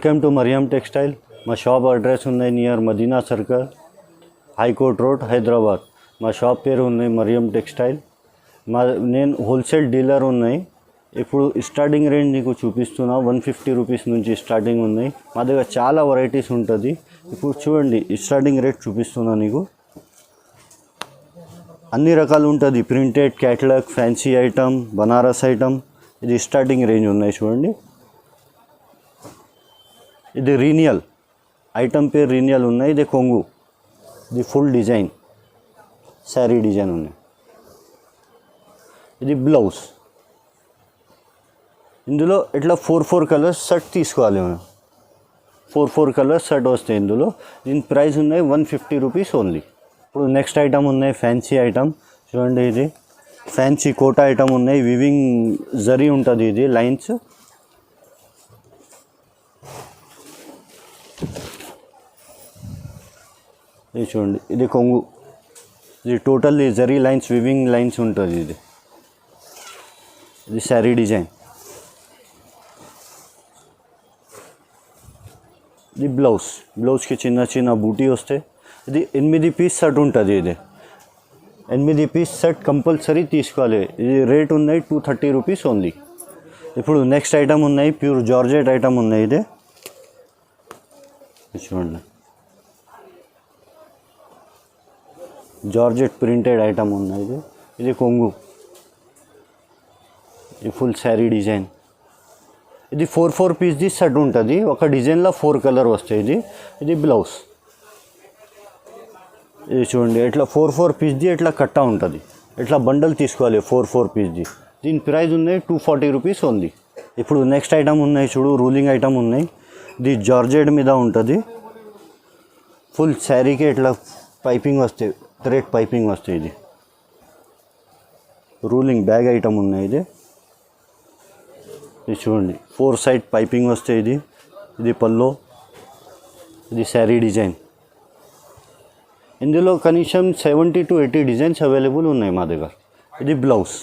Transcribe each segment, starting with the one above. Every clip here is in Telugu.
Welcome to Mariam textile. మా షాప్ అడ్రస్ ఉన్నాయి near Madina circle, high court road, Hyderabad. మా షాప్ పేరు ఉన్నాయి మరియం టెక్స్టైల్. నేను హోల్సేల్ డీలర్ ఉన్నాయి. ఇప్పుడు స్టార్టింగ్ రేంజ్ నీకు చూపిస్తున్నా. 150 రూపీస్ నుంచి స్టార్టింగ్ ఉన్నాయి. మా దగ్గర చాలా వెరైటీస్ ఉంటుంది. ఇప్పుడు చూడండి, స్టార్టింగ్ రేట్ చూపిస్తున్నా నీకు. అన్ని రకాలు ఉంటుంది. Printed, catalogue, fancy item, Banaras item. ఇది స్టార్టింగ్ రేంజ్ ఉన్నాయి చూడండి. ఇది రీనియల్ ఐటమ్ పేరు రీనియల్ ఉన్నాయి. ఇది కొంగు, ఇది ఫుల్ డిజైన్ శారీ డిజైన్ ఉన్నాయి. ఇది బ్లౌజ్. ఇందులో ఇట్లా 4 కలర్స్ షర్ట్ తీసుకోవాలి మనం. 4 కలర్స్ షర్ట్ వస్తాయి ఇందులో. దీని ప్రైస్ ఉన్నాయి 150 రూపీస్ ఓన్లీ. ఇప్పుడు నెక్స్ట్ ఐటమ్ ఉన్నాయి ఫ్యాన్సీ ఐటమ్. చూడండి, ఇది ఫ్యాన్సీ కోటా ఐటమ్ ఉన్నాయి. వివింగ్ జరీ ఉంటుంది, ఇది లైన్స్. ఇది చూడండి, ఇది కొంగు. ఇది totally zari lines, weaving lines ఉంటుంది. ఇది శారీ డిజైన్. ఇది బ్లౌజ్కి చిన్న చిన్న బూటీ వస్తాయి. ఇది 8 పీస్ సెట్ ఉంటుంది. ఇది 8 పీస్ సెట్ కంపల్సరీ తీసుకోవాలి. ఇది రేట్ ఉన్నాయి 230 రూపీస్ ఓన్లీ. ఇప్పుడు నెక్స్ట్ ఐటమ్ ఉన్నాయి ప్యూర్ జార్జెట్ ఐటమ్ ఉన్నాయి. ఇది చూడండి, జార్జెట్ ప్రింటెడ్ ఐటమ్ ఉన్నాయి. ఇది కొంగు, ఇది ఫుల్ శారీ డిజైన్. ఇది 4 పీస్ది సెట్ ఉంటుంది. ఒక డిజైన్లో 4 కలర్ వస్తాయి. ఇది బ్లౌజ్. ఇది చూడండి, ఇట్లా 4 పీస్ది ఇట్లా కట్టా ఉంటుంది. ఇట్లా బండల్ తీసుకోవాలి 4 పీస్ది. దీని ప్రైస్ ఉన్నాయి 240 రూపీస్ ఓన్లీ. ఇప్పుడు నెక్స్ట్ ఐటమ్ ఉన్నాయి చూడు, రూలింగ్ ఐటమ్ ఉన్నాయి. ఇది జార్జెట్ మీద ఉంటుంది. ఫుల్ శారీకి ఇట్లా పైపింగ్ వస్తాయి, థ్రెడ్ పైపింగ్ వస్తాయి. ఇది రూలింగ్ బ్యాగ్ ఐటమ్ ఉన్నాయి. ఇది చూడండి, 4 సైడ్ పైపింగ్ వస్తాయి. ఇది పల్లో, ఇది శారీ డిజైన్. ఇందులో కనీసం 70 to 80 డిజైన్స్ అవైలబుల్ ఉన్నాయి మా దగ్గర. ఇది బ్లౌజ్.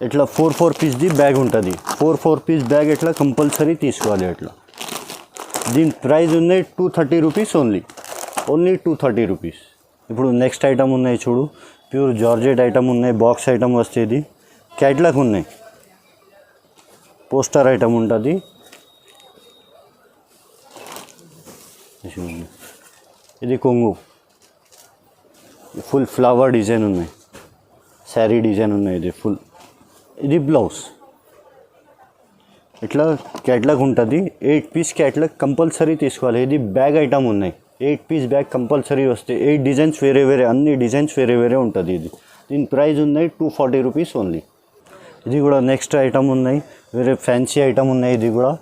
ఇట్లా 4 పీస్ది బ్యాగ్ ఉంటుంది. 4 పీస్ బ్యాగ్ ఇట్లా కంపల్సరీ తీసుకోవాలి ఇట్లా. దీని ప్రైస్ ఉన్నాయి 230 రూపీస్ ఓన్లీ 230 రూపీస్. ఇప్పుడు నెక్స్ట్ ఐటమ్ ఉన్నాయి చూడు, ప్యూర్ జార్జెట్ ఐటమ్ ఉన్నాయి. బాక్స్ ఐటమ్ వస్తుంది. క్యాట్లాగ్ ఉన్నాయి, పోస్టర్ ఐటమ్ ఉంటుంది. ఇది కొంగు, ఫుల్ ఫ్లవర్ డిజైన్ ఉన్నాయి, శారీ డిజైన్ ఉన్నాయి. ఇది ఫుల్. ఇది బ్లౌజ్. ఇట్లా క్యాట్లాగ్ ఉంటుంది. 8 పీస్ క్యాట్లాగ్ కంపల్సరీ తీసుకోవాలి. ఇది బ్యాగ్ ఐటమ్ ఉన్నాయి. 8 పీస్ బ్యాగ్ కంపల్సరీ వస్తాయి. 8 డిజైన్స్ వేరే అన్ని డిజైన్స్ వేరే ఉంటుంది. దీని ప్రైస్ ఉన్నాయి 240 రూపీస్ ఓన్లీ. ఇది కూడా నెక్స్ట్ ఐటమ్ ఉన్నాయి. వేరే ఫ్యాన్సీ ఐటమ్ ఉన్నాయి. ఇది కూడా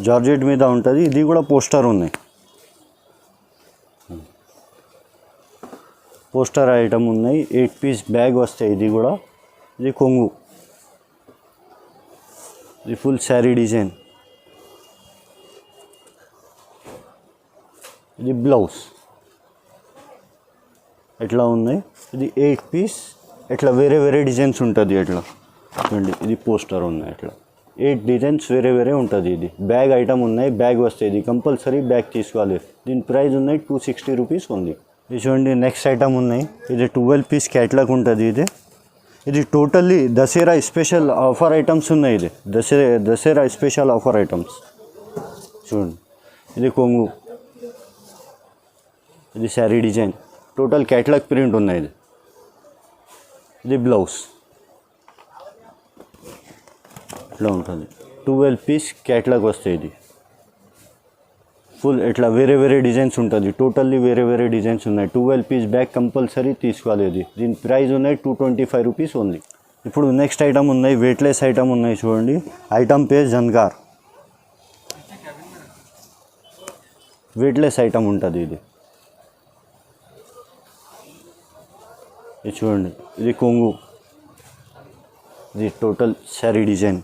జార్జెట్ మీద ఉంటుంది. ఇది కూడా పోస్టర్ ఉన్నాయి. పోస్టర్ ఐటమ్ ఉన్నాయి. 8 పీస్ బ్యాగ్ వస్తాయి. ఇది కూడా. ఇది కొంగు, ఇది ఫుల్ శారీ డిజైన్. ఇది బ్లౌజ్. ఎట్లా ఉన్నాయి. ఇది 8 పీస్ ఇట్లా వేరే డిజైన్స్ ఉంటుంది. ఎట్లా చూడండి, ఇది పోస్టర్ ఉన్నాయి. ఇట్లా 8 డిజైన్స్ వేరే ఉంటుంది. ఇది బ్యాగ్ ఐటమ్ ఉన్నాయి. బ్యాగ్ వస్తాయి. ఇది కంపల్సరీ బ్యాగ్ తీసుకోవాలి. దీని ప్రైస్ ఉన్నాయి 260 రూపీస్ ఉంది. ఇది చూడండి, నెక్స్ట్ ఐటమ్ ఉన్నాయి. ఇది 12 పీస్ క్యాట్లాగ్ ఉంటుంది. ఇది totally Dasara special offer items ఉన్నాయి. ఇది దసరా స్పెషల్ ఆఫర్ ఐటమ్స్. చూడండి, ఇది కొంగు, ఇది sari design. Total catalogue print ఉన్నాయి. ఇది బ్లౌజ్. ఇట్లా ఉంటుంది. 12 పీస్ క్యాట్లాగ్ వస్తాయి. ఇది ఫుల్ ఇట్లా వేరే డిజైన్స్ ఉంటుంది. టోటల్లీ వేరే డిజైన్స్ ఉన్నాయి. 12 పీస్ బ్యాగ్ కంపల్సరీ తీసుకోవాలి. దీని ప్రైస్ ఉన్నాయి 225 రూపీస్ ఓన్లీ. ఇప్పుడు నెక్స్ట్ ఐటమ్ ఉన్నాయి, వెయిట్లెస్ ఐటమ్ ఉన్నాయి. చూడండి, ఐటమ్ పేరు జన్గార్. వెయిట్లెస్ ఐటమ్ ఉంటుంది. ఇది చూడండి, ఇది కొంగు, ఇది టోటల్ శారీ డిజైన్.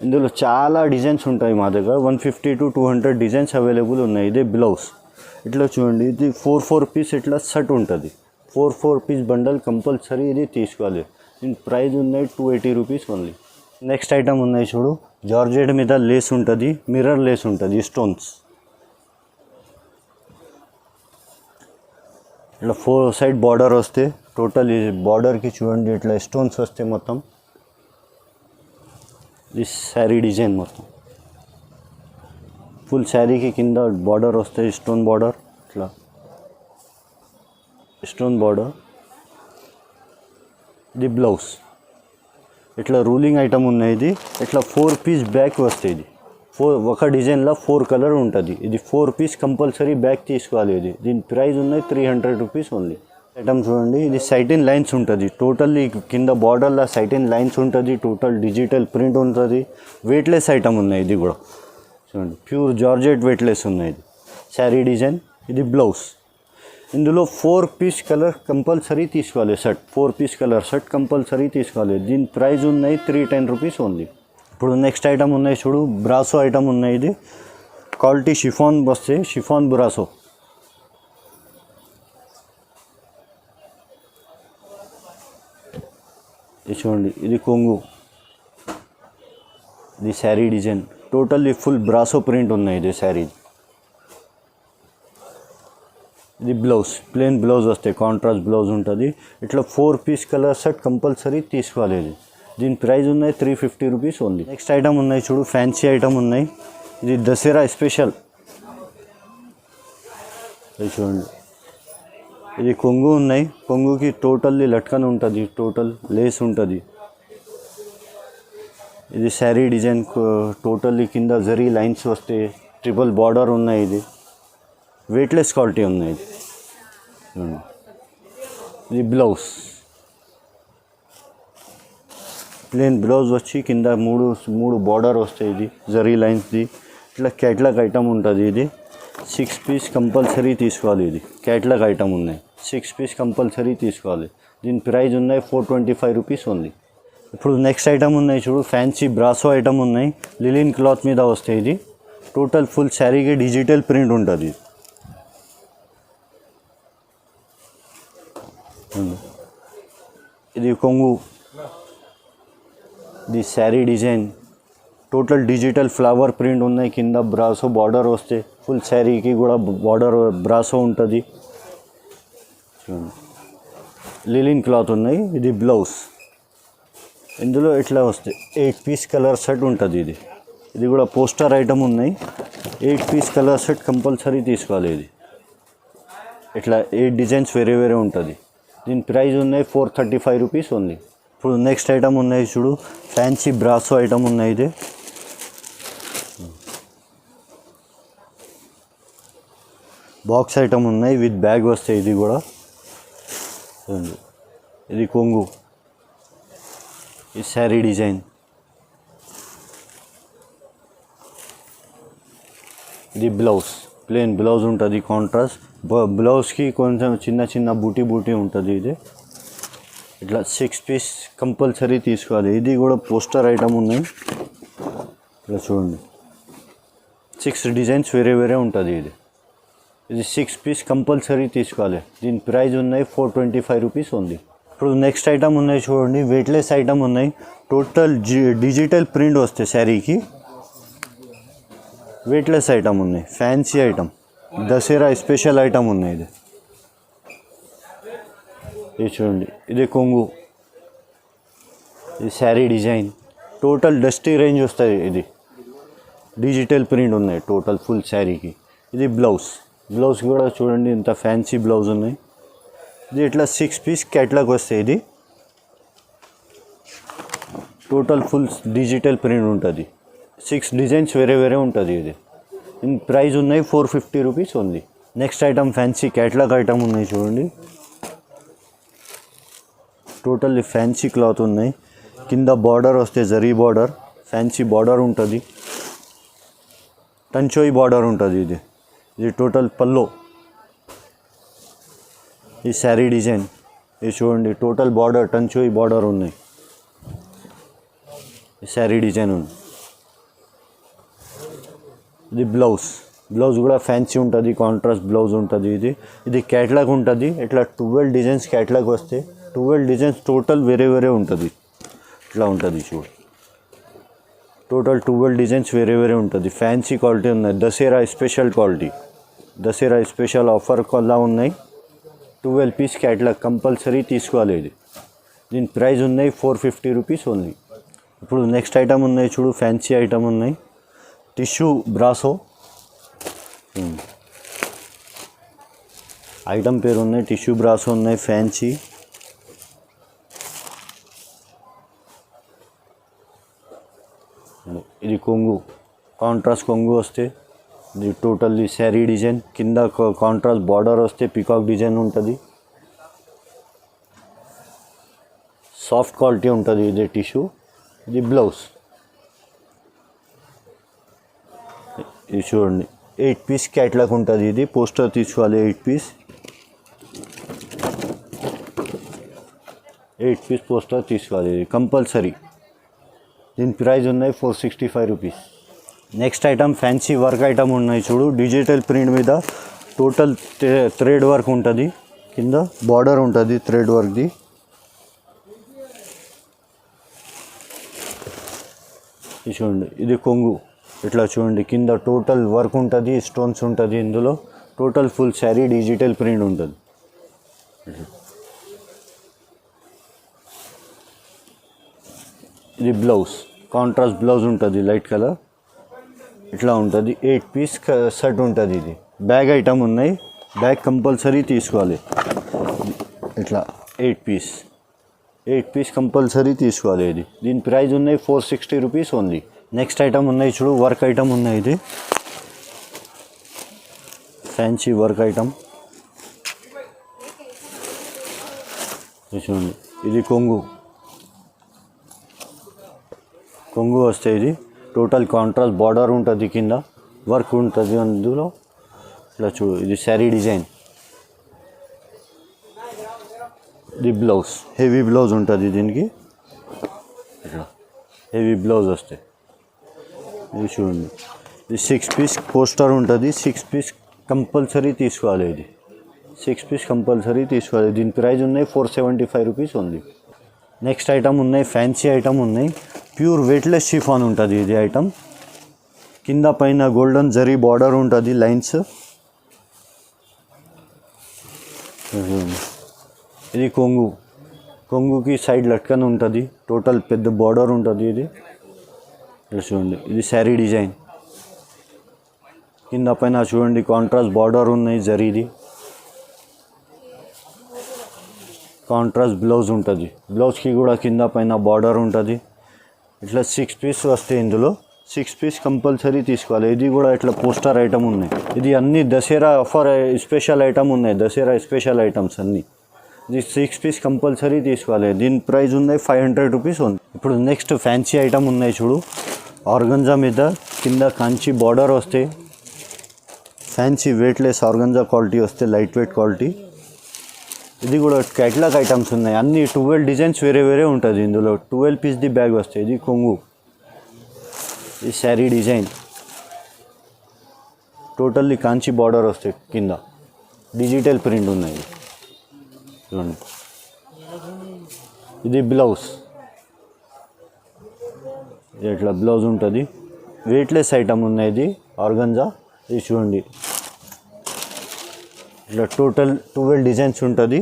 ఇందులో చాలా డిజైన్స్ ఉంటాయి మా దగ్గర. 150 to 200 డిజైన్స్ అవైలబుల్ ఉన్నాయి. ఇది బ్లౌజ్. ఇట్లా చూడండి, ఇది 4 పీస్ ఇట్లా సెట్ ఉంటుంది. 4 పీస్ బండల్ కంపల్సరీ ఇది తీసుకోవాలి. దీని ప్రైస్ ఉన్నాయి 280 రూపీస్ ఓన్లీ. నెక్స్ట్ ఐటమ్ ఉన్నాయి చూడు, జార్జెట్ మీద లేస్ ఉంటుంది, మిర్రర్ లేస్ ఉంటుంది, స్టోన్స్ ఇట్లా 4 సైడ్ బార్డర్ వస్తే టోటల్ ఈ బార్డర్కి చూడండి ఇట్లా స్టోన్స్ వస్తాయి మొత్తం. ఈ శారీ డిజైన్ మొత్తం ఫుల్ శారీకి కింద బార్డర్ వస్తాయి, స్టోన్ బార్డర్, ఇట్లా స్టోన్ బార్డర్. ఇది బ్లౌజ్ ఇట్లా రూలింగ్ ఐటమ్ ఉన్నాయి. ఇది ఇట్లా 4 పీస్ బ్యాక్ వస్తాయి. ఇది ఒక డిజైన్లో 4 కలర్ ఉంటుంది. ఇది 4 పీస్ కంపల్సరీ బ్యాక్ తీసుకోవాలి. ఇది దీని ప్రైస్ ఉన్నాయి 300 రూపీస్ ఓన్లీ. ఐటమ్ చూడండి, ఇది సైటిన్ లైన్స్ ఉంటుంది, టోటల్లీ కింద బార్డర్లో సైటిన్ లైన్స్ ఉంటుంది, టోటల్ డిజిటల్ ప్రింట్ ఉంటుంది. వెయిట్లెస్ ఐటమ్ ఉన్నాయి. ఇది కూడా చూడండి, ప్యూర్ జార్జెట్ వెయిట్లెస్ ఉన్నాయి. ఇది శారీ డిజైన్. ఇది బ్లౌజ్. ఇందులో 4 పీస్ కలర్ కంపల్సరీ తీసుకోవాలి. Set 4 piece colour set compulsory తీసుకోవాలి. దీని ప్రైస్ ఉన్నాయి 310 రూపీస్ ఓన్లీ. ఇప్పుడు నెక్స్ట్ ఐటమ్ ఉన్నాయి చూడు, బ్రాసో ఐటమ్ ఉన్నాయి. ఇది క్వాలిటీ షిఫాన్ వస్తే, షిఫాన్ బ్రాసో. ఇది చూడండి, ఇది కొంగు, ఇది sari design, totally full brasso print ఉన్నాయి. ఇది శారీ. ఇది బ్లౌజ్, ప్లెయిన్ బ్లౌజ్ వస్తాయి, కాంట్రాస్ట్ బ్లౌజ్ ఉంటుంది. ఇట్లా 4 పీస్ కలర్ సెట్ కంపల్సరీ తీసుకోవాలి. ఇది దీని ప్రైస్ ఉన్నాయి 350 రూపీస్ ఓన్లీ. నెక్స్ట్ ఐటమ్ ఉన్నాయి చూడు, ఫ్యాన్సీ ఐటమ్ ఉన్నాయి. ఇది దసరా స్పెషల్. ఇది చూడండి, ఇది కొంగు ఉన్నాయి. కొంగుకి టోటల్లీ లట్కన్ ఉంటుంది, టోటల్ లేస్ ఉంటుంది. ఇది శారీ డిజైన్, టోటల్లీ కింద జరీ లైన్స్ వస్తాయి, ట్రిపుల్ బార్డర్ ఉన్నాయి. ఇది వెయిట్లెస్ క్వాలిటీ ఉన్నాయి. ఇది బ్లౌజ్, ప్లెయిన్ బ్లౌజ్ వచ్చి కింద మూడు బార్డర్ వస్తాయి. ఇది జరీ లైన్స్ది ఇట్లా క్యాట్లాగ్ ఐటమ్ ఉంటుంది. ఇది 6 పీస్ కంపల్సరీ తీసుకోవాలి. ఇది క్యాట్లాగ్ ఐటమ్ ఉన్నాయి, 6 పీస్ కంపల్సరీ తీసుకోవాలి. దీని ప్రైస్ ఉన్నాయి 425 రూపీస్ ఓన్లీ. ఇప్పుడు నెక్స్ట్ ఐటమ్ ఉన్నాయి చూడు, ఫ్యాన్సీ బ్రాసో ఐటమ్ ఉన్నాయి. లిలిన్ క్లాత్ మీద వస్తాయి. ఇది టోటల్ ఫుల్ శారీకి డిజిటల్ ప్రింట్ ఉంటుంది. ఇది కొంగు, ఇది sari design, total digital flower print ఉన్నాయి. కింద బ్రాసో బార్డర్ వస్తే, ఫుల్ శారీకి కూడా బార్డర్ బ్రాసో ఉంటుంది. లిలిన్ క్లాత్ ఉన్నాయి. ఇది బ్లౌజ్. ఇందులో ఇట్లా వస్తాయి 8 పీస్ కలర్ సెట్ ఉంటుంది. ఇది కూడా పోస్టర్ ఐటమ్ ఉన్నాయి. 8 పీస్ కలర్ సెట్ కంపల్సరీ తీసుకోవాలి. ఇది ఇట్లా 8 డిజైన్స్ వేరే వేరే ఉంటుంది. దీని ప్రైస్ ఉన్నాయి 435 రూపీస్ ఓన్లీ. ఇప్పుడు నెక్స్ట్ ఐటమ్ ఉన్నాయి చూడు, ఫ్యాన్సీ బ్రాసో ఐటమ్ ఉన్నాయి. ఇది బాక్స్ ఐటమ్ ఉన్నాయి, విత్ బ్యాగ్ వస్తాయి. ఇది కూడా ఇది కొంగు, ఈ శారీ డిజైన్. ఇది బ్లౌజ్, ప్లెయిన్ బ్లౌజ్ ఉంటుంది, కాంట్రాస్ట్ బ్లౌజ్కి కొంచెం చిన్న చిన్న బూటీ ఉంటుంది. ఇది ఇట్లా 6 పీస్ కంపల్సరీ తీసుకోవాలి. ఇది కూడా పోస్టర్ ఐటమ్ ఉన్నాయి. ఇట్లా చూడండి, 6 డిజైన్స్ వేరే వేరే ఉంటుంది. ఇది 6 పీస్ కంపల్సరీ తీసుకోవాలి. దీని ప్రైస్ ఉన్నాయి 425 రూపీస్ ఉంది. ఇప్పుడు నెక్స్ట్ ఐటమ్ ఉన్నాయి చూడండి, వెయిట్లెస్ ఐటమ్ ఉన్నాయి. టోటల్ డిజిటల్ ప్రింట్ వస్తాయి శారీకి. వెయిట్లెస్ ఐటమ్ ఉన్నాయి, fancy item, Dasara special item ఉన్నాయి. ఇది చూడండి, ఇది కొంగు, ఇది sari design, total dusty range వస్తుంది. ఇది డిజిటల్ ప్రింట్ ఉన్నాయి టోటల్ ఫుల్ శారీకి. ఇది బ్లౌజ్ కూడా చూడండి ఇంత ఫ్యాన్సీ బ్లౌజ్ ఉన్నాయి. ఇది ఇట్లా 6 పీస్ క్యాట్లాగ్ వస్తాయి. ఇది టోటల్ ఫుల్ డిజిటల్ ప్రింట్ ఉంటుంది. 6 డిజైన్స్ వేరే వేరే ఉంటుంది. ఇది ఇన్ ప్రైస్ ఉన్నాయి 450 rupees only. Next item fancy catalogue item ఉన్నాయి చూడండి, టోటల్లీ ఫ్యాన్సీ క్లాత్ ఉన్నాయి. కింద బార్డర్ వస్తే జరీ బార్డర్, ఫ్యాన్సీ బార్డర్ ఉంటుంది, టంచోయి బార్డర్ ఉంటుంది. ఇది టోటల్ పల్లో, ఈ శారీ డిజైన్. ఇది చూడండి, టోటల్ బార్డర్ టంచోయి బార్డర్ ఉన్నాయి. ఈ శారీ డిజైన్ ఉంది. ఇది బ్లౌజ్ కూడా ఫ్యాన్సీ ఉంటుంది, కాంట్రాస్ట్ బ్లౌజ్ ఉంటుంది. ఇది క్యాట్లాగ్ ఉంటుంది. ఇట్లా 12 డిజైన్స్ క్యాట్లాగ్ వస్తే 12 డిజైన్స్ టోటల్ వేరే వేరే ఉంటుంది. ఇట్లా ఉంటుంది చూడు. టోటల్ 12 డిజైన్స్ వేరే వేరే ఉంటుంది. ఫ్యాన్సీ క్వాలిటీ ఉన్నాయి. Dasara special quality, Dasara special offer Kolla ఉన్నాయి. 12 పీస్ క్యాట్లాగ్ కంపల్సరీ తీసుకోవాలి. ఇది దీని ప్రైస్ ఉన్నాయి 450 రూపీస్ ఓన్లీ. ఇప్పుడు నెక్స్ట్ ఐటమ్ ఉన్నాయి చూడు, ఫ్యాన్సీ ఐటమ్ ఉన్నాయి. టిష్యూ బ్రాసో ఐటమ్ పేరు ఉన్నాయి. టిష్యూ బ్రాసో ఉన్నాయి ఫ్యాన్సీ. ఇది కొంగు, కాంట్రాస్ట్ కొంగు వస్తే ఇది టోటల్లీ శారీ డిజైన్. కింద కాంట్రాస్ట్ బార్డర్ వస్తే పికాక్ డిజైన్ ఉంటుంది. సాఫ్ట్ క్వాలిటీ ఉంటుంది. ఇది టిష్యూ. ఇది బ్లౌజ్. ఇది చూడండి 8 పీస్ క్యాట్లాగ్ ఉంటుంది. ఇది పోస్టర్ తీసుకోవాలి. 8 పీస్ పోస్టర్ తీసుకోవాలి. ఇది కంపల్సరీ. దీని ప్రైస్ ఉన్నాయి 465 rupees. Next item fancy work item ఉన్నాయి చూడు, డిజిటల్ ప్రింట్ మీద టోటల్ థ్రెడ్ వర్క్ ఉంటుంది. కింద బార్డర్ ఉంటుంది థ్రెడ్ వర్క్ది. ఇది చూడండి, ఇది కొంగు. ఇట్లా చూడండి, కింద టోటల్ వర్క్ ఉంటుంది, స్టోన్స్ ఉంటుంది. ఇందులో total full sari digital print ఉంటుంది. ఇది బ్లౌజ్, కాంట్రాస్ట్ బ్లౌజ్ ఉంటుంది లైట్ కలర్. ఇట్లా ఉంటుంది. 8 పీస్ సెట్ ఉంటుంది. ఇది బ్యాగ్ ఐటమ్ ఉన్నాయి. బ్యాగ్ కంపల్సరీ తీసుకోవాలి. ఇట్లా 8 పీస్ కంపల్సరీ తీసుకోవాలి. ఇది దీని ప్రైస్ ఉన్నాయి 460 రూపీస్ ఓన్లీ. నెక్స్ట్ ఐటమ్ ఉన్నాయి చూడు, వర్క్ ఐటమ్ ఉన్నాయి. ఇది ఫ్యాన్సీ వర్క్ ఐటమ్. ఇది చూడండి, ఇది కొంగు వస్తే ఇది టోటల్ కాంట్రాస్ట్ బార్డర్ ఉంటుంది. కింద వర్క్ ఉంటుంది అందులో. ఇట్లా చూడు, ఇది శారీ డిజైన్. ఇది బ్లౌజ్, హెవీ బ్లౌజ్ ఉంటుంది దీనికి. ఇట్లా హెవీ బ్లౌజ్ వస్తాయి. ఇది చూడండి, ఇది 6 పీస్ పోస్టర్ ఉంటుంది. 6 పీస్ కంపల్సరీ తీసుకోవాలి. ఇది 6 పీస్ కంపల్సరీ తీసుకోవాలి. దీని ప్రైస్ ఉన్నాయి 475 రూపీస్ ఉంది. నెక్స్ట్ ఐటమ్ ఉన్నాయి, ఫ్యాన్సీ ఐటమ్ ఉన్నాయి. ప్యూర్ వెయిట్లెస్ షిఫాన్ ఉంటుంది. ఇది ఐటమ్ కింద పైన గోల్డెన్ జరీ బార్డర్ ఉంటుంది, లైన్స్. ఇది కొంగుకి సైడ్ లట్కన్ ఉంటుంది. టోటల్ పెద్ద బార్డర్ ఉంటుంది. ఇది చూడండి, ఇది శారీ డిజైన్. కింద పైన చూడండి కాంట్రాస్ట్ బార్డర్ ఉన్నాయి జరీది. కాంట్రాస్ట్ బ్లౌజ్ ఉంటుంది. బ్లౌజ్కి కూడా కింద పైన బార్డర్ ఉంటుంది. ఇట్లా 6 పీస్ వస్తాయి. ఇందులో 6 పీస్ కంపల్సరీ తీసుకోవాలి. ఇది కూడా ఇట్లా పోస్టర్ ఐటమ్ ఉన్నాయి. ఇది అన్ని దసరా ఆఫర్ స్పెషల్ ఐటమ్ ఉన్నాయి. దసరా స్పెషల్ ఐటమ్స్ అన్నీ. ఇది 6 పీస్ కంపల్సరీ తీసుకోవాలి. దీని ప్రైస్ ఉన్నాయి 500 రూపీస్ ఉంది. ఇప్పుడు నెక్స్ట్ ఫ్యాన్సీ ఐటమ్ ఉన్నాయి చూడు, ఆర్గంజా మీద కింద కంచి బార్డర్ వస్తే ఫ్యాన్సీ వెయిట్లెస్ ఆర్గంజా క్వాలిటీ వస్తే, లైట్ వెయిట్ క్వాలిటీ. ఇది కూడా క్యాట్లాగ్ ఐటమ్స్ ఉన్నాయి. అన్ని 12 డిజైన్స్ వేరే వేరే ఉంటుంది. ఇందులో 12 పీస్ది బ్యాగ్ వస్తాయి. ఇది కొంగు, ఇది శారీ డిజైన్. టోటల్లీ కాంచి బార్డర్ వస్తాయి. కింద డిజిటల్ ప్రింట్ ఉన్నాయి. చూడండి, ఇది బ్లౌజ్. ఇట్లా బ్లౌజ్ ఉంటుంది. వెయిట్లెస్ ఐటమ్ ఉన్నాయి. ఇది ఆర్గంజా. ఇది చూడండి, ఇట్లా టోటల్ 12 డిజైన్స్ ఉంటుంది.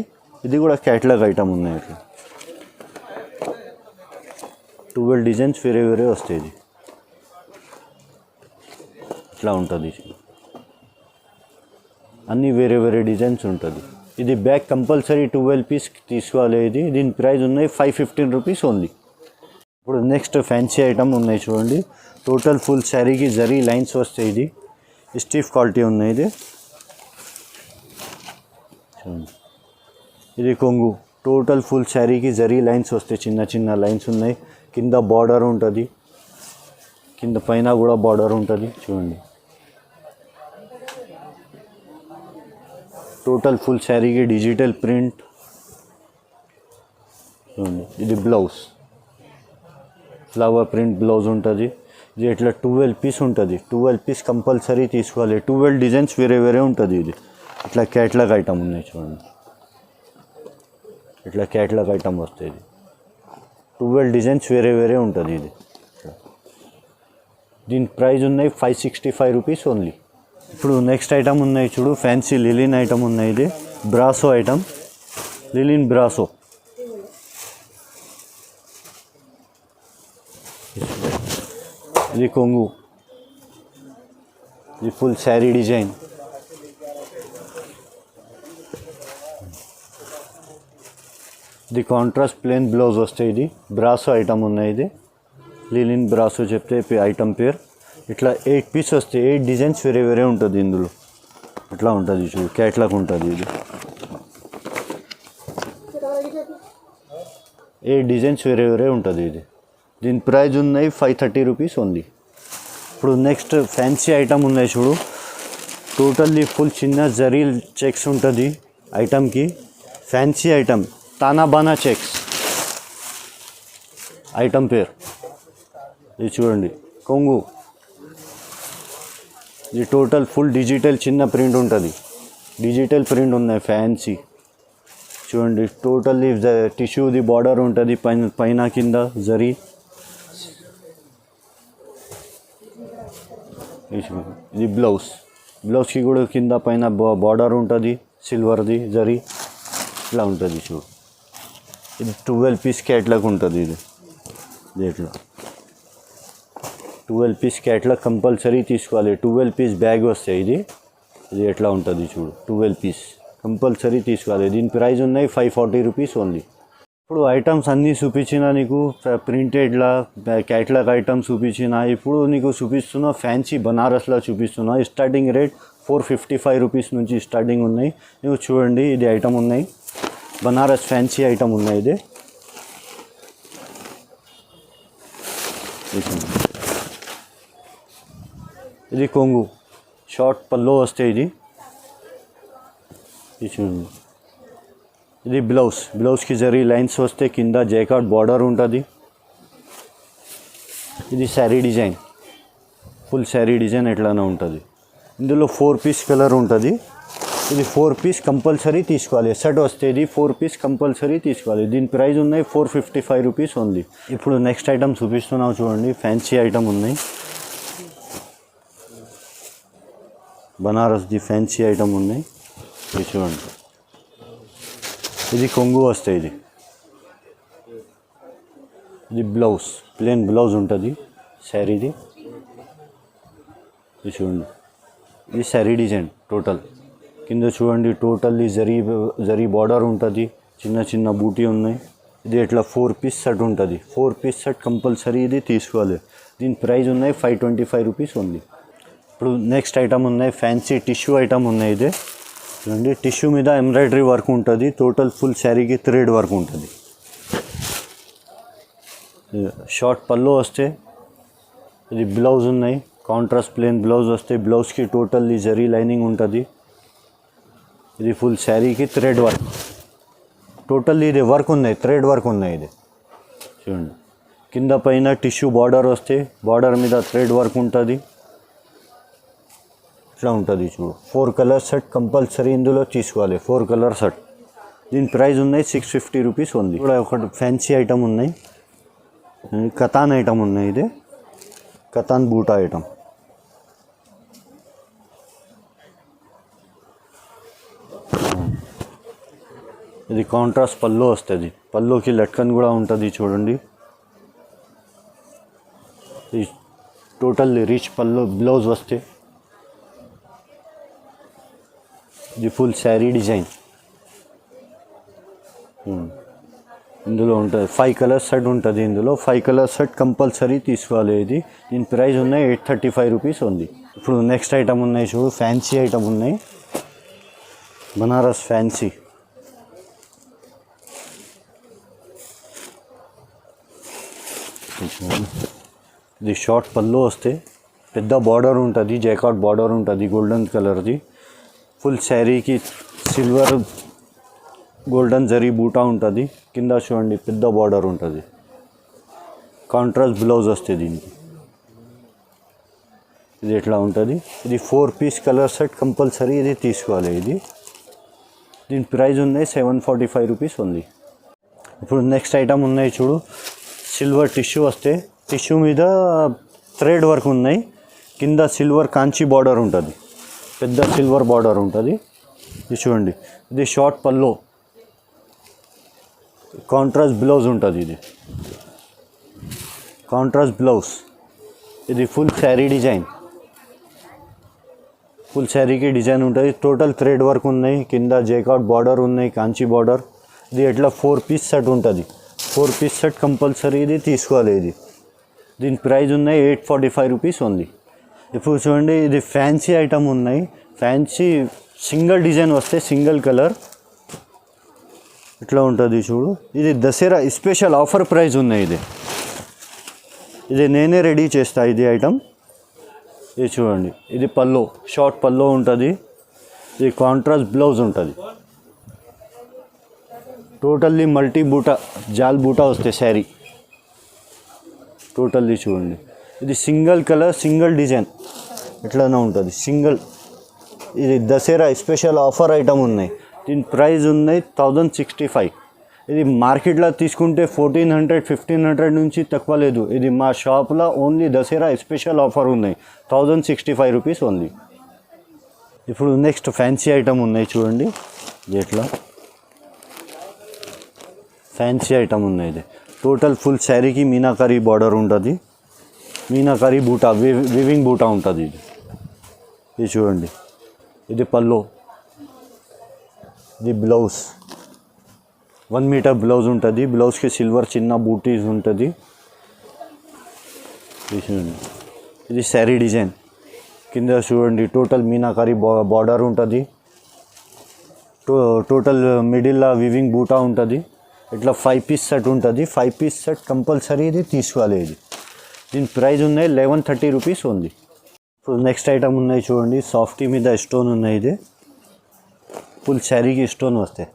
ఇది కూడా క్యాట్లాగ్ ఐటమ్ ఉన్నాయి. ఇట్లా 12 డిజైన్స్ వేరే వేరే వస్తాయి. ఇది ఇట్లా ఉంటుంది. అన్నీ వేరే వేరే డిజైన్స్ ఉంటుంది. ఇది బ్యాగ్ కంపల్సరీ 12 పీస్ తీసుకోవాలి. ఇది దీని ప్రైస్ ఉన్నాయి 515 రూపీస్ ఓన్లీ. ఇప్పుడు నెక్స్ట్ ఫ్యాన్సీ ఐటమ్ ఉన్నాయి చూడండి. టోటల్ ఫుల్ శారీకి జరీ లైన్స్ వస్తాయి. ఇది స్టిఫ్ క్వాలిటీ ఉన్నాయి. ఇది కొంగు. టోటల్ ఫుల్ శారీకి జరీ లైన్స్ వస్తాయి. చిన్న చిన్న లైన్స్ ఉన్నాయి. కింద బార్డర్ ఉంటుంది. కింద పైన కూడా బార్డర్ ఉంటుంది. చూడండి, టోటల్ ఫుల్ శారీకి డిజిటల్ ప్రింట్. చూడండి, ఇది బ్లౌజ్, ఫ్లవర్ ప్రింట్ బ్లౌజ్ ఉంటుంది. ఇది ఇట్లా 12 పీస్ ఉంటుంది. 12 పీస్ కంపల్సరీ తీసుకోవాలి. 12 డిజైన్స్ వేరే వేరే ఉంటుంది. ఇది ఇట్లా క్యాట్లాగ్ ఐటమ్ ఉన్నాయి చూడండి. ఇట్లా క్యాట్లాగ్ ఐటమ్ వస్తుంది. 12 డిజైన్స్ వేరే వేరే ఉంటుంది. ఇది దీని ప్రైస్ ఉన్నాయి 565 రూపీస్ ఓన్లీ. ఇప్పుడు నెక్స్ట్ ఐటమ్ ఉన్నాయి చూడు, ఫ్యాన్సీ లిలిన్ ఐటమ్ ఉన్నాయి. ఇది బ్రాసో ఐటమ్, లిలిన్ బ్రాసో. ఇది కొంగు, ఇది ఫుల్ శారీ డిజైన్. ఇది కాంట్రాస్ట్ ప్లేన్ బ్లౌజ్ వస్తాయి. ఇది బ్రాసో ఐటమ్ ఉన్నాయి. ఇది లిలిన్ బ్రాసో చెప్తే ఐటమ్ పేరు. ఇట్లా 8 పీస్ వస్తాయి. 8 డిజైన్స్ వేరే వేరే ఉంటుంది ఇందులో. ఇట్లా ఉంటుంది చూడు, క్యాట్లాగ్ ఉంటుంది. ఇది 8 డిజైన్స్ వేరే వేరే ఉంటుంది. ఇది దీని ప్రైస్ ఉన్నాయి 530 రూపీస్ ఓన్లీ. ఇప్పుడు నెక్స్ట్ ఫ్యాన్సీ ఐటమ్ ఉన్నాయి చూడు, టోటల్లీ ఫుల్ చిన్న జరీ చెక్స్ ఉంటుంది ఐటమ్కి. ఫ్యాన్సీ ఐటమ్ తానాబానా చెక్స్ ఐటమ్ పేరు. ఇది చూడండి కొంగు. ఇది టోటల్ ఫుల్ డిజిటల్ చిన్న ప్రింట్ ఉంటుంది. డిజిటల్ ప్రింట్ ఉన్నాయి ఫ్యాన్సీ. చూడండి టోటల్లీ టిష్యూది బార్డర్ ఉంటుంది పైన కింద జరీ. ఇది బ్లౌజ్కి కూడా కింద పైన బార్డర్ ఉంటుంది సిల్వర్ది జరీ. ఇట్లా ఉంటుంది చూడు. ఇది 12 పీస్ క్యాట్లాగ్ ఉంటుంది. ఇది ఇట్లా 12 పీస్ క్యాట్లాగ్ కంపల్సరీ తీసుకోవాలి. 12 పీస్ బ్యాగ్ వస్తాయి. ఇది ఎట్లా ఉంటుంది చూడు, 12 పీస్ కంపల్సరీ తీసుకోవాలి. దీని ప్రైస్ ఉన్నాయి 540 రూపీస్ ఓన్లీ. ఇప్పుడు ఐటమ్స్ అన్నీ చూపించిన నీకు, ప్రింటెడ్లా క్యాట్లాగ్ ఐటమ్స్ చూపించిన. ఇప్పుడు నీకు చూపిస్తున్నా ఫ్యాన్సీ బనారస్లా చూపిస్తున్నా. స్టార్టింగ్ రేట్ 455 రూపీస్ నుంచి స్టార్టింగ్ ఉన్నాయి. నువ్వు చూడండి ఇది ఐటమ్ ఉన్నాయి, బనారస్ ఫ్యాన్సీ ఐటమ్ ఉన్నాయి. ఇది కొంగు, షార్ట్ పల్లో వస్తాయి. ఇది చూడండి. ఇది బ్లౌజ్కి జరీ లైన్స్ వస్తే కింద జైకాట్ బార్డర్ ఉంటుంది. ఇది sari design, full sari design ఎట్లానే ఉంటుంది. ఇందులో 4 పీస్ కలర్ ఉంటుంది. ఇది 4 పీస్ కంపల్సరీ తీసుకోవాలి. సెట్ వస్తే ఇది 4 పీస్ కంపల్సరీ తీసుకోవాలి. దీని ప్రైస్ ఉన్నాయి 455 రూపీస్ ఓన్లీ. ఇప్పుడు నెక్స్ట్ ఐటమ్ చూపిస్తున్నావు చూడండి, ఫ్యాన్సీ ఐటమ్ ఉన్నాయి. బనారస్ది ఫ్యాన్సీ ఐటమ్ ఉన్నాయి. ఇది చూడండి. ఇది కొంగు వస్తాయి. ఇది బ్లౌజ్, ప్లెయిన్ బ్లౌజ్ ఉంటుంది శారీది. ఇది చూడండి. ఇది శారీ డిజైన్ టోటల్. కింద చూడండి టోటల్లీ జరీ బార్డర్ ఉంటుంది. చిన్న చిన్న బూటీ ఉన్నాయి. ఇది ఇట్లా 4 పీస్ సెట్ ఉంటుంది. 4 పీస్ సెట్ కంపల్సరీ ఇది తీసుకోవాలి. దీని ప్రైస్ ఉన్నాయి 525 రూపీస్ ఓన్లీ. ఇప్పుడు నెక్స్ట్ ఐటమ్ ఉన్నాయి, ఫ్యాన్సీ టిష్యూ ఐటమ్ ఉన్నాయి. ఇది చూడండి, టిష్యూ మీద ఎంబ్రాయిడరీ వర్క్ ఉంటుంది. టోటల్ ఫుల్ శారీకి థ్రెడ్ వర్క్ ఉంటుంది. షార్ట్ పల్లో వస్తే ఇది బ్లౌజ్ ఉన్నాయి. కాంట్రాస్ట్ ప్లేన్ బ్లౌజ్ వస్తే బ్లౌజ్కి టోటల్లీ జరీ లైనింగ్ ఉంటుంది. ఇది ఫుల్ శారీకి థ్రెడ్ వర్క్. టోటల్లీ ఇది వర్క్ ఉన్నాయి, థ్రెడ్ వర్క్ ఉన్నాయి. ఇది చూడండి. కింద పైన టిష్యూ బార్డర్ వస్తే బార్డర్ మీద థ్రెడ్ వర్క్ ఉంటుంది. ఇట్లా ఉంటుంది చూడు. 4 కలర్ సెట్ కంపల్సరీ ఇందులో తీసుకోవాలి. 4 కలర్ సెట్. దీని ప్రైస్ ఉన్నాయి 650 రూపీస్ ఓన్లీ. కూడా ఒకటి ఫ్యాన్సీ ఐటమ్ ఉన్నాయి, కతాన్ ఐటమ్ ఉన్నాయి. ఇది కతాన్ బూటా ఐటమ్. ఇది కాంట్రాస్ట్ పల్లో వస్తుంది. పల్లోకి లట్కన్ కూడా ఉంటుంది చూడండి. ఇది టోటల్ రిచ్ పల్లో బ్లౌజ్ వస్తే. ఇది ఫుల్ శారీ డిజైన్ ఇందులో ఉంటుంది. 5 కలర్ సెట్ ఉంటుంది. ఇందులో 5 కలర్ సెట్ కంపల్సరీ తీసుకోవాలి. ఇది దీని ప్రైస్ ఉన్నాయి 835 రూపీస్ ఉంది. ఇప్పుడు నెక్స్ట్ ఐటమ్ ఉన్నాయి చూడు, ఫ్యాన్సీ ఐటమ్ ఉన్నాయి. బనారస్ ఫ్యాన్సీ. ఇది షార్ట్ పల్లో వస్తే పెద్ద బార్డర్ ఉంటుంది, జైకాట్ బార్డర్ ఉంటుంది గోల్డెన్ కలర్ది. ఫుల్ శారీకి సిల్వర్ గోల్డెన్ జరీ బూటా ఉంటుంది. కింద చూడండి పెద్ద బార్డర్ ఉంటుంది. కాంట్రాస్ట్ బ్లౌజ్ వస్తుంది దీనికి. ఇది ఎట్లా ఉంటుంది. ఇది 4 పీస్ కలర్ సెట్ కంపల్సరీ ఇది తీసుకోవాలి. ఇది దీని ప్రైస్ ఉన్నాయి 745 రూపీస్ ఉంది. ఇప్పుడు నెక్స్ట్ ఐటమ్ ఉన్నాయి చూడు, సిల్వర్ టిష్యూ వస్తే టిష్యూ మీద థ్రెడ్ వర్క్ ఉన్నాయి, కింద సిల్వర్ కాంచి బార్డర్ ఉంటుంది, పెద్ద సిల్వర్ బార్డర్ ఉంటుంది. ఇది చూడండి, ఇది షార్ట్ పల్లో, కాంట్రాస్ట్ బ్లౌజ్ ఉంటుంది. ఇది కాంట్రాస్ట్ బ్లౌజ్. ఇది ఫుల్ శారీ డిజైన్, ఫుల్ శారీకి డిజైన్ ఉంటుంది. టోటల్ థ్రెడ్ వర్క్ ఉన్నాయి, కింద జేకాట్ బార్డర్ ఉన్నాయి, కాంచి బార్డర్. ఇది ఎట్లా 4 పీస్ సెట్ ఉంటుంది. 4 పీస్ సెట్ కంపల్సరీ ఇది తీసుకోవాలి. ఇది దీని ప్రైస్ ఉన్నాయి 845 రూపీస్ ఉంది. ఇప్పుడు చూడండి, ఇది ఫ్యాన్సీ ఐటమ్ ఉన్నాయి. ఫ్యాన్సీ సింగిల్ డిజైన్ వస్తే సింగిల్ కలర్ ఇట్లా ఉంటుంది చూడు. ఇది దసరా స్పెషల్ ఆఫర్ ప్రైస్ ఉన్నాయి. ఇది నేనే రెడీ చేస్తా ఇది ఐటమ్. ఇది చూడండి, ఇది పల్లో, షార్ట్ పల్లో ఉంటుంది. ఇది కాంట్రాస్ట్ బ్లౌజ్ ఉంటుంది. టోటల్లీ మల్టీ బూటా, జాల్ బూటా వస్తాయి శారీ టోటల్లీ. చూడండి, ఇది సింగిల్ కలర్ సింగిల్ డిజైన్ ఎట్లనే ఉంటుంది సింగిల్. ఇది దసరా స్పెషల్ ఆఫర్ ఐటమ్ ఉన్నాయి. దీని ప్రైస్ ఉన్నాయి 1065. ఇది మార్కెట్లో తీసుకుంటే 1400 1500 నుంచి తక్కువ లేదు. ఇది మా షాప్లో ఓన్లీ దసరా స్పెషల్ ఆఫర్ ఉన్నాయి, 1065 రూపీస్ ఓన్లీ. ఇప్పుడు నెక్స్ట్ ఫ్యాన్సీ ఐటమ్ ఉన్నాయి చూడండి. ఇది ఎట్లా ఫ్యాన్సీ ఐటమ్ ఉన్నాయి. ఇది టోటల్ ఫుల్ శారీకి మీనాకారీ బార్డర్ ఉంటుంది, మీనాకారీ బూటా, వివింగ్ బూటా ఉంటుంది. ఇది చూడండి, ఇది పల్లో, ఇది బ్లౌజ్, 1 మీటర్ బ్లౌజ్ ఉంటుంది. బ్లౌజ్కి సిల్వర్ చిన్న బూటీస్ ఉంటుంది. ఇది శారీ డిజైన్, కింద చూడండి టోటల్ మీనాకారీ బార్డర్ ఉంటుంది. టోటల్ మిడిల్లో వివింగ్ బూటా ఉంటుంది. ఇట్లా 5 పీస్ సెట్ ఉంటుంది. 5 పీస్ సెట్ కంపల్సరీ ఇది తీసుకోవాలి. ఇది దీని ప్రైస్ ఉన్నాయి 1130 రూపీస్ ఉంది. ఇప్పుడు నెక్స్ట్ ఐటమ్ ఉన్నాయి చూడండి, సాఫ్టీ మీద స్టోన్ ఉన్నాయి. ఇది ఫుల్ శారీకి స్టోన్ వస్తాయి.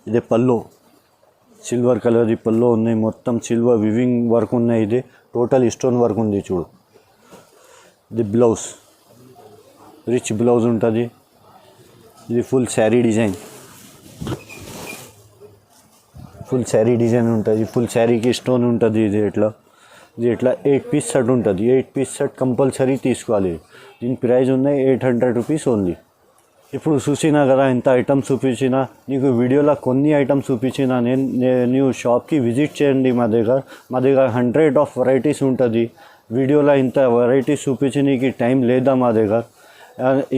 ఇది పల్లో, సిల్వర్ కలర్ పల్లో ఉన్నాయి, మొత్తం సిల్వర్ వివింగ్ వర్క్ ఉన్నాయి. ఇది టోటల్ స్టోన్ వర్క్ ఉంది చూడు. ఇది బ్లౌజ్, రిచ్ బ్లౌజ్ ఉంటుంది. ఇది full sari design, full sari design ఉంటుంది. ఫుల్ శారీకి స్టోన్ ఉంటుంది. ఇది ఎట్లా 8 పీస్ సెట్ ఉంటుంది. 8 పీస్ సెట్ కంపల్సరీ తీసుకోవాలి. దీని ప్రైస్ ఉన్నాయి 800 రూపీస్ ఉంది. ఇప్పుడు చూసినా కదా ఎంత ఐటమ్స్ చూపించిన, నీకు వీడియోలో కొన్ని ఐటమ్స్ చూపించిన. నీవు షాప్కి విజిట్ చేయండి. మా దగ్గర 100 ఆఫ్ వెరైటీస్ ఉంటుంది. వీడియోలో ఇంత వెరైటీస్ చూపించి నీకు టైం లేదా మా దగ్గర.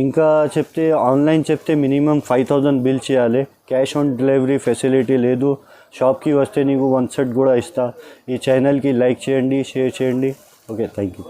ఇంకా చెప్తే ఆన్లైన్ చెప్తే మినిమం 5000 బిల్ చేయాలి. క్యాష్ ఆన్ డెలివరీ ఫెసిలిటీ లేదు. షాప్కి వస్తే నీకు 1 సెట్ కూడా ఇస్తా. ఈ ఛానల్కి లైక్ చేయండి, షేర్ చేయండి. Okay, thank you.